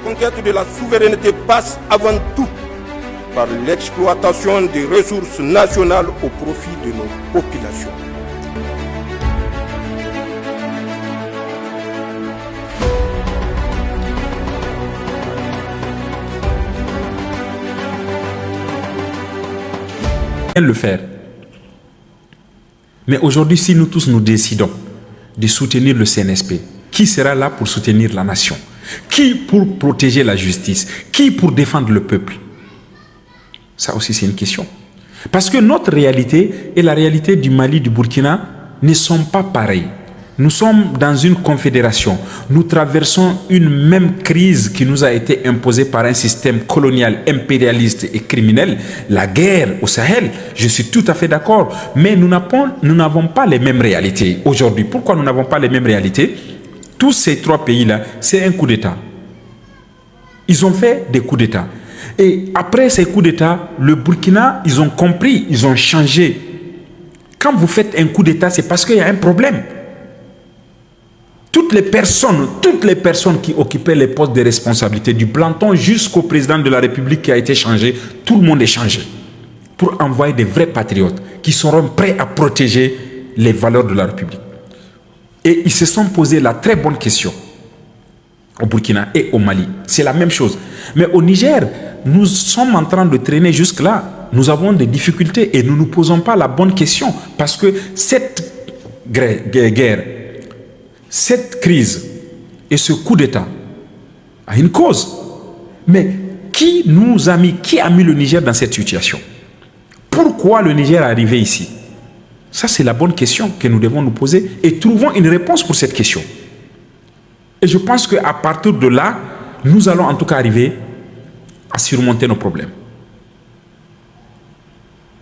conquête de la souveraineté passe avant tout par l'exploitation des ressources nationales au profit de nos populations. Le faire. Mais aujourd'hui, si nous tous nous décidons de soutenir le CNSP, qui sera là pour soutenir la nation? Qui pour protéger la justice? Qui pour défendre le peuple? Ça aussi, c'est une question. Parce que notre réalité et la réalité du Mali, du Burkina ne sont pas pareilles. Nous sommes dans une confédération. Nous traversons une même crise qui nous a été imposée par un système colonial, impérialiste et criminel. La guerre au Sahel, je suis tout à fait d'accord. Mais nous n'avons pas les mêmes réalités aujourd'hui. Pourquoi nous n'avons pas les mêmes réalités? Tous ces trois pays-là, c'est un coup d'État. Ils ont fait des coups d'État. Et après ces coups d'État, le Burkina, ils ont compris, ils ont changé. Quand vous faites un coup d'État, c'est parce qu'il y a un problème. Toutes les personnes qui occupaient les postes de responsabilité, du planton jusqu'au président de la République qui a été changé, tout le monde est changé pour envoyer des vrais patriotes qui seront prêts à protéger les valeurs de la République. Et ils se sont posé la très bonne question au Burkina et au Mali. C'est la même chose. Mais au Niger, nous sommes en train de traîner jusque-là. Nous avons des difficultés et nous ne nous posons pas la bonne question parce que cette guerre, cette crise et ce coup d'État a une cause. Mais qui a mis le Niger dans cette situation? Pourquoi le Niger est arrivé ici? Ça, c'est la bonne question que nous devons nous poser et trouvons une réponse pour cette question. Et je pense qu'à partir de là, nous allons en tout cas arriver à surmonter nos problèmes.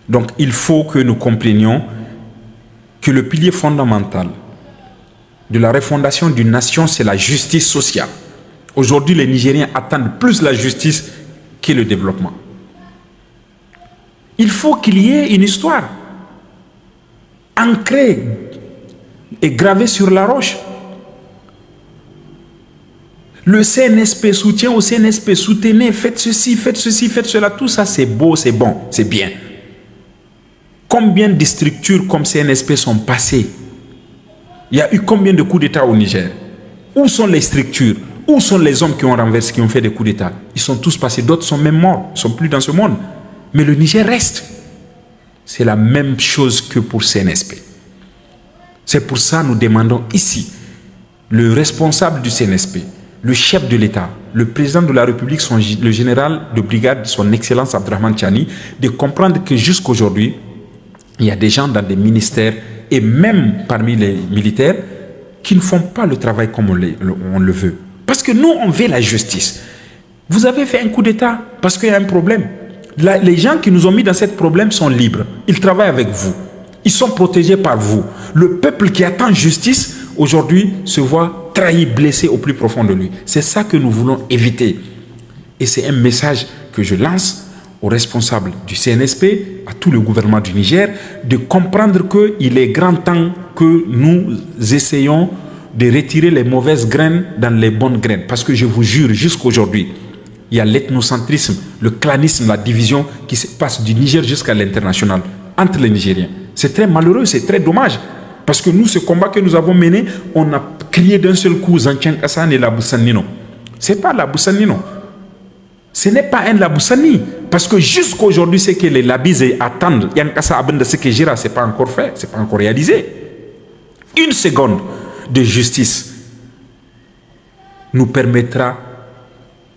Donc, il faut que nous comprenions que le pilier fondamental de la refondation d'une nation, c'est la justice sociale. Aujourd'hui, les Nigériens attendent plus la justice que le développement. Il faut qu'il y ait une histoire ancrée et gravée sur la roche. Le CNSP soutient au CNSP, soutenez, faites ceci, faites cela, tout ça c'est beau, c'est bon, c'est bien. Combien de structures comme CNSP sont passées? Il y a eu combien de coups d'État au Niger? Où sont les structures? Où sont les hommes qui ont renversé, qui ont fait des coups d'État? Ils sont tous passés, d'autres sont même morts, ils ne sont plus dans ce monde. Mais le Niger reste. C'est la même chose que pour CNSP. C'est pour ça que nous demandons ici, le responsable du CNSP, le chef de l'État, le président de la République, le général de brigade, son Excellence Abdrahmane Tchani, de comprendre que jusqu'aujourd'hui, il y a des gens dans des ministères et même parmi les militaires qui ne font pas le travail comme on le veut. Parce que nous, on veut la justice. Vous avez fait un coup d'État parce qu'il y a un problème. Les gens qui nous ont mis dans ce problème sont libres. Ils travaillent avec vous. Ils sont protégés par vous. Le peuple qui attend justice, aujourd'hui, se voit trahi, blessé au plus profond de lui. C'est ça que nous voulons éviter. Et c'est un message que je lance aux responsables du CNSP, à tout le gouvernement du Niger, de comprendre qu'il est grand temps que nous essayons de retirer les mauvaises graines dans les bonnes graines. Parce que je vous jure, jusqu'aujourd'hui, il y a l'ethnocentrisme, le clanisme, la division qui se passe du Niger jusqu'à l'international entre les Nigériens. C'est très malheureux, c'est très dommage. Parce que nous, ce combat que nous avons mené, on a crié d'un seul coup Zanchan Kassan et Laboussannino. Ce n'est pas Laboussannino. Ce n'est pas un Laboussani. Parce que jusqu'à aujourd'hui, c'est que les Labis attendent. Yankasa Abenda Sekejira, ce n'est pas encore fait, ce n'est pas encore réalisé. Une seconde de justice nous permettra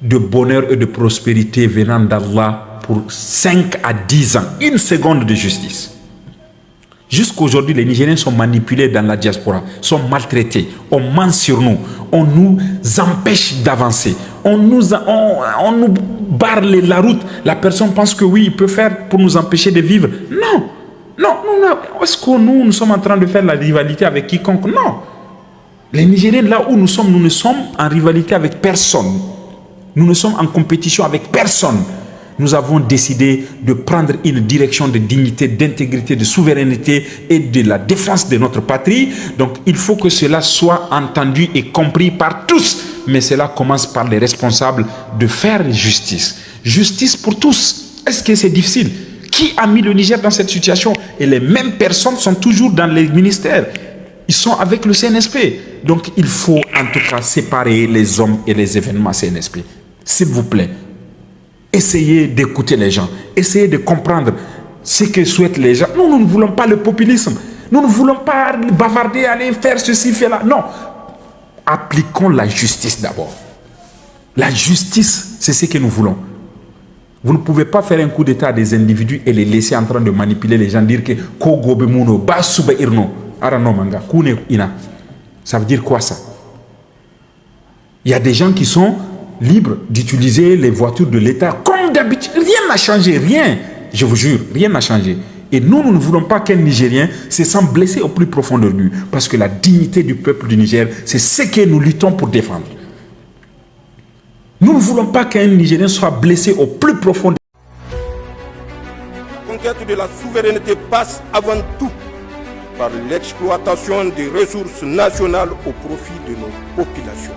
de bonheur et de prospérité venant d'Allah pour 5 à 10 ans. Une seconde de justice. Jusqu'aujourd'hui, les Nigériens sont manipulés dans la diaspora, sont maltraités, on ment sur nous, on nous empêche d'avancer, on nous barre la route. La personne pense que oui, il peut faire pour nous empêcher de vivre. Non, non, non. Est-ce que nous sommes en train de faire la rivalité avec quiconque? Non. Les Nigériens, là où nous ne sommes en rivalité avec personne. Nous ne sommes en compétition avec personne. nous avons décidé de prendre une direction de dignité, d'intégrité, de souveraineté et de la défense de notre patrie. Donc il faut que cela soit entendu et compris par tous. Mais cela commence par les responsables de faire justice. Justice pour tous. Est-ce que c'est difficile? Qui a mis le Niger dans cette situation? Et les mêmes personnes sont toujours dans les ministères. Ils sont avec le CNSP. Donc il faut en tout cas séparer les hommes et les événements CNSP. S'il vous plaît, essayez d'écouter les gens. Essayez de comprendre ce que souhaitent les gens. Nous ne voulons pas le populisme. Nous ne voulons pas bavarder, aller faire ceci, faire là. Non. Appliquons la justice d'abord. La justice, c'est ce que nous voulons. Vous ne pouvez pas faire un coup d'état à des individus et les laisser en train de manipuler les gens, dire que Kogobe Muno, Basuba Irno, Arano Manga, Kune Ina. Ça veut dire quoi ça? Il y a des gens qui sont libres d'utiliser les voitures de l'État comme d'habitude. Rien n'a changé, rien. Je vous jure, rien n'a changé. Et nous ne voulons pas qu'un Nigérien se sente blessé au plus profond de lui. Parce que la dignité du peuple du Niger, c'est ce que nous luttons pour défendre. Nous ne voulons pas qu'un Nigérien soit blessé au plus profond. La conquête de la souveraineté passe avant tout par l'exploitation des ressources nationales au profit de nos populations.